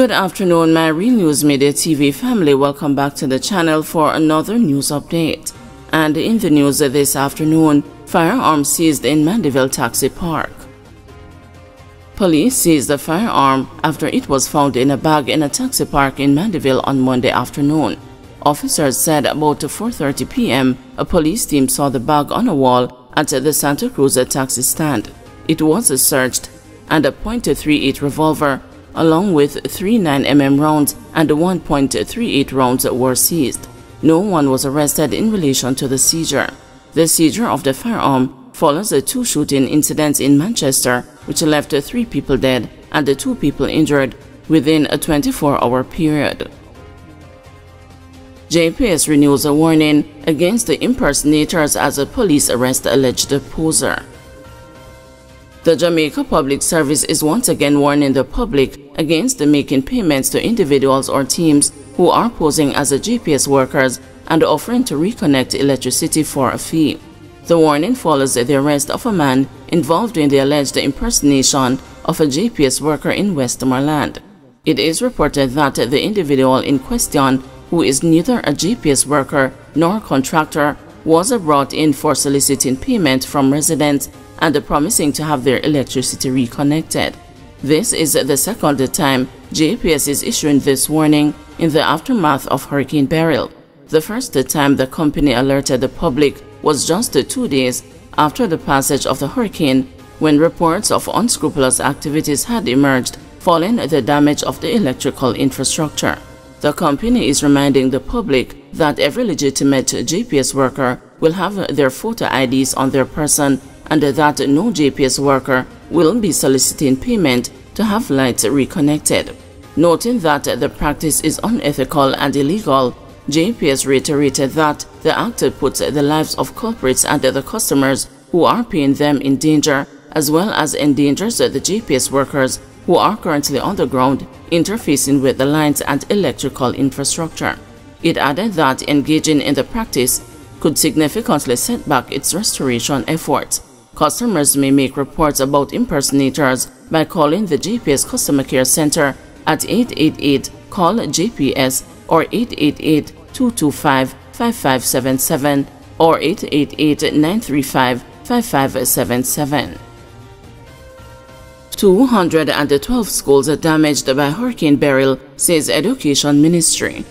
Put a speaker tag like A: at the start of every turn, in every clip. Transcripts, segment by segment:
A: Good afternoon, my Real News Media TV family. Welcome back to the channel for another news update. And in the news this afternoon, firearm seized in Mandeville Taxi Park. Police seized the firearm after it was found in a bag in a taxi park in Mandeville on Monday afternoon. Officers said about 4:30 p.m. a police team saw the bag on a wall at the Santa Cruz taxi stand. It was searched, and a .38 revolver along with 3 9mm rounds and 1.38 rounds were seized. No one was arrested in relation to the seizure. The seizure of the firearm follows 2 shooting incidents in Manchester, which left 3 people dead and 2 people injured within a 24-hour period. JPS renews a warning against the impersonators as a police arrest alleged poser. The Jamaica Public Service is once again warning the public against making payments to individuals or teams who are posing as JPS workers and offering to reconnect electricity for a fee. The warning follows the arrest of a man involved in the alleged impersonation of a JPS worker in Westmoreland. It is reported that the individual in question, who is neither a JPS worker nor contractor, was brought in for soliciting payment from residents and promising to have their electricity reconnected. This is the second time JPS is issuing this warning in the aftermath of Hurricane Beryl. The first time the company alerted the public was just 2 days after the passage of the hurricane, when reports of unscrupulous activities had emerged following the damage of the electrical infrastructure. The company is reminding the public that every legitimate JPS worker will have their photo IDs on their person and that no JPS worker will be soliciting payment to have lights reconnected. Noting that the practice is unethical and illegal, JPS reiterated that the act puts the lives of culprits and the customers who are paying them in danger, as well as endangers the JPS workers who are currently on the ground interfacing with the lines and electrical infrastructure. It added that engaging in the practice could significantly set back its restoration efforts. Customers may make reports about impersonators by calling the JPS Customer Care Center at 888-CALL-JPS or 888-225-5577 or 888-935-5577. 212 schools are damaged by Hurricane Beryl, says Education Ministry.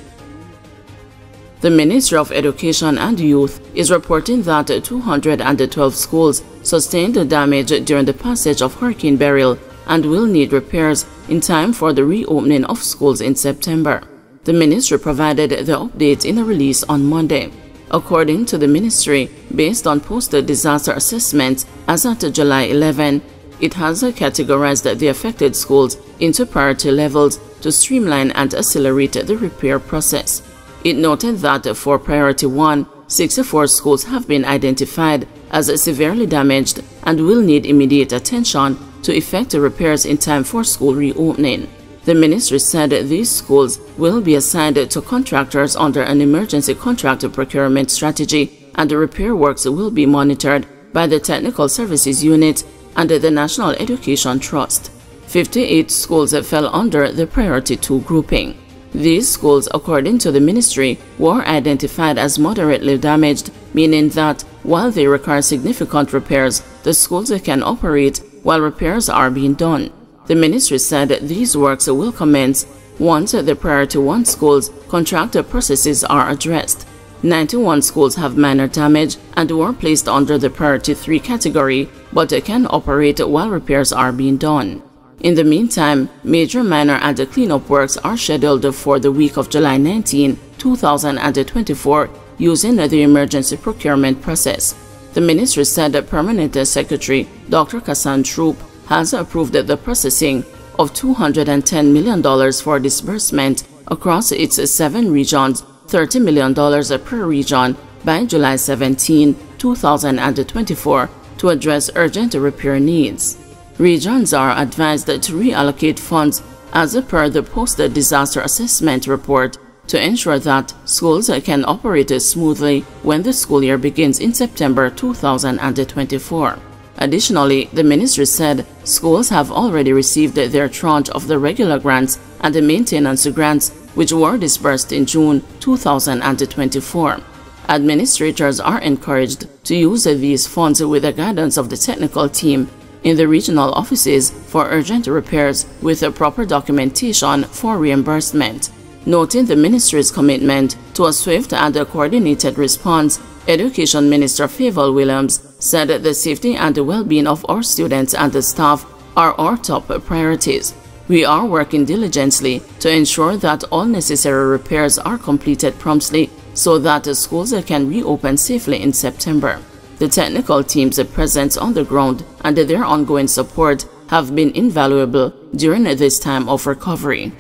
A: The Ministry of Education and Youth is reporting that 212 schools sustained damage during the passage of Hurricane Beryl and will need repairs in time for the reopening of schools in September. The ministry provided the update in a release on Monday. According to the ministry, based on post-disaster assessments as at July 11, it has categorized the affected schools into priority levels to streamline and accelerate the repair process. It noted that for Priority 1, 64 schools have been identified as severely damaged and will need immediate attention to effect repairs in time for school reopening. The ministry said these schools will be assigned to contractors under an emergency contract procurement strategy, and the repair works will be monitored by the Technical Services Unit and the National Education Trust. 58 schools fell under the Priority 2 grouping. These schools, according to the ministry, were identified as moderately damaged, meaning that while they require significant repairs, the schools can operate while repairs are being done. The ministry said these works will commence once the Priority 1 schools' contractor processes are addressed. 91 schools have minor damage and were placed under the Priority 3 category, but can operate while repairs are being done. In the meantime, major, minor, and cleanup works are scheduled for the week of July 19, 2024, using the emergency procurement process. The ministry said Permanent Secretary Dr. Kassan Troop has approved the processing of $210 million for disbursement across its 7 regions, $30 million per region by July 17, 2024, to address urgent repair needs. Regions are advised to reallocate funds as per the post-disaster assessment report to ensure that schools can operate smoothly when the school year begins in September 2024. Additionally, the ministry said schools have already received their tranche of the regular grants and the maintenance grants, which were disbursed in June 2024. Administrators are encouraged to use these funds with the guidance of the technical team in the regional offices for urgent repairs with a proper documentation for reimbursement. Noting the ministry's commitment to a swift and a coordinated response, Education Minister Favour Williams said the safety and the well-being of our students and the staff are our top priorities. We are working diligently to ensure that all necessary repairs are completed promptly so that the schools can reopen safely in September. The technical team's presence on the ground and their ongoing support have been invaluable during this time of recovery.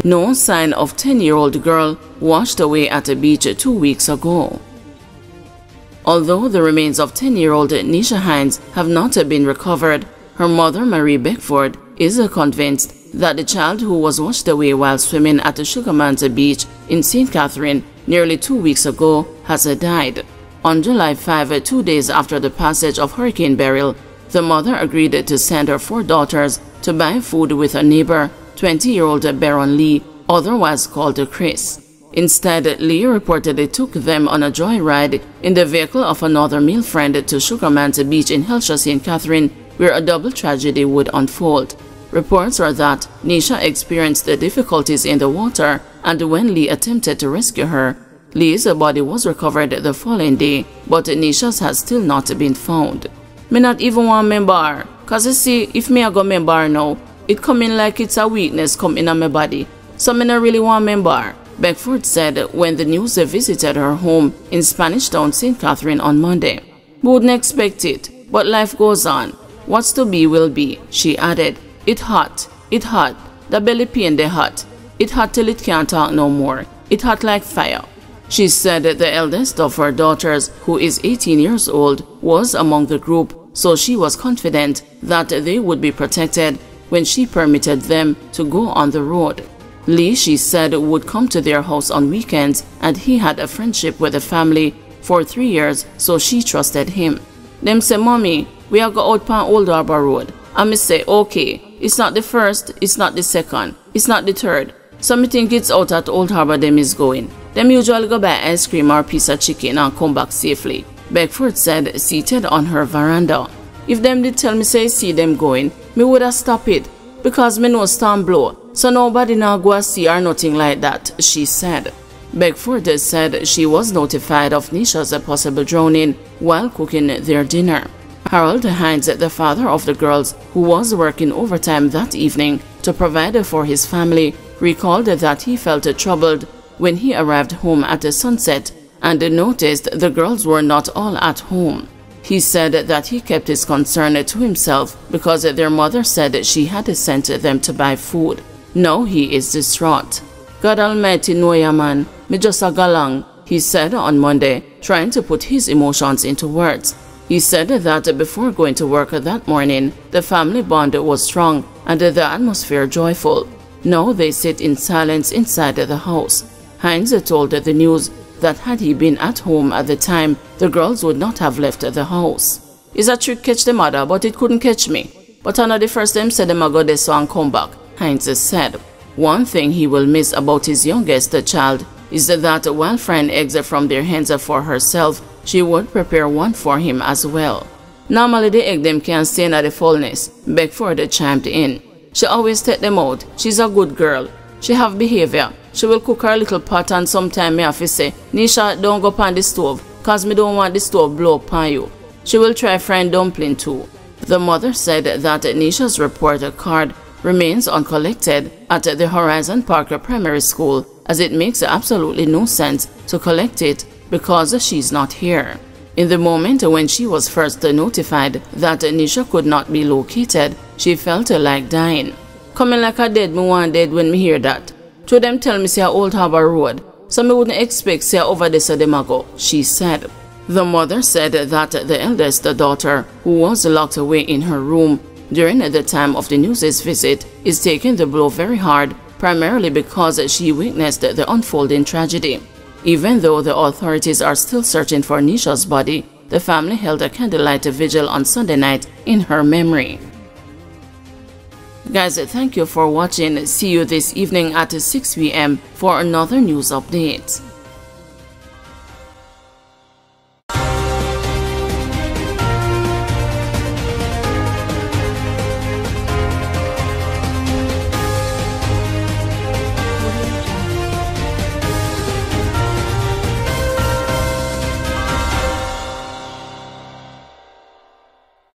A: No sign of 10-year-old girl washed away at a beach 2 weeks ago. Although the remains of 10-year-old Nisha Hines have not been recovered, her mother, Marie Beckford, is convinced that the child who was washed away while swimming at the Sugarman's Beach in St. Catherine nearly 2 weeks ago has died. On July 5, 2 days after the passage of Hurricane Beryl, the mother agreed to send her 4 daughters to buy food with a neighbor, 20-year-old Baron Lee, otherwise called Chris. Instead, Lee reportedly took them on a joyride in the vehicle of another male friend to Sugarman's Beach in Helsha, St. Catherine, where a double tragedy would unfold. Reports are that Nisha experienced difficulties in the water, and when Lee attempted to rescue her, Lee's body was recovered the following day, but Nisha's has still not been found. Me not even want member, cause you see, if me a go member now, it come in like it's a weakness come in my body, so me not really want member, Beckford said when the news visited her home in Spanish Town, St. Catherine on Monday. We wouldn't expect it, but life goes on. What's to be will be, she added. It hot, the belly pain they hot. It hot till it can't talk no more. It hot like fire. She said the eldest of her daughters, who is 18 years old, was among the group, so she was confident that they would be protected when she permitted them to go on the road. Lee, she said, would come to their house on weekends, and he had a friendship with the family for 3 years, so she trusted him. Them say, Mommy, we are go out pan Old Harbor Road. And me say, okay, it's not the first, it's not the second, it's not the third. So me think it's out at Old Harbor them is going. Them usually go buy ice cream or piece of chicken and come back safely, Beckford said, seated on her veranda. If them did tell me say see them going, me would have stopped it, because me know storm blow, so nobody now go see or nothing like that, she said. Beckford said she was notified of Nisha's possible drowning while cooking their dinner. Harold Hines, the father of the girls, who was working overtime that evening to provide for his family, recalled that he felt troubled when he arrived home at the sunset and noticed the girls were not all at home. He said that he kept his concern to himself because their mother said she had sent them to buy food. Now he is distraught. God Almighty know ya man, me just a galang, he said on Monday, trying to put his emotions into words. He said that before going to work that morning, the family bond was strong and the atmosphere joyful. Now they sit in silence inside the house. Hines told the news that had he been at home at the time, the girls would not have left the house. It's a trick catch the mother, but it couldn't catch me. But I know the first time said them a go this so and come back, Hines said. One thing he will miss about his youngest child is that while frying eggs from their hens for herself, she would prepare one for him as well. Normally the egg them can stay in the fullness, Beckford chimed in. She always take them out. She's a good girl. She have behavior. She will cook her little pot and sometime me have to say, Nisha, don't go pan the stove, cause me don't want the stove blow up on you. She will try frying dumpling too. The mother said that Nisha's report card remains uncollected at the Horizon Park Primary School, as it makes absolutely no sense to collect it because she's not here. In the moment when she was first notified that Nisha could not be located, she felt like dying. Coming like a dead, me want dead when me hear that. To them tell me say Old Harbor Road, so me wouldn't expect say over this dem a go, she said. The mother said that the eldest daughter, who was locked away in her room during the time of the news's visit, is taking the blow very hard, primarily because she witnessed the unfolding tragedy. Even though the authorities are still searching for Nisha's body, the family held a candlelight vigil on Sunday night in her memory. Guys, thank you for watching. See you this evening at 6 p.m. for another news update.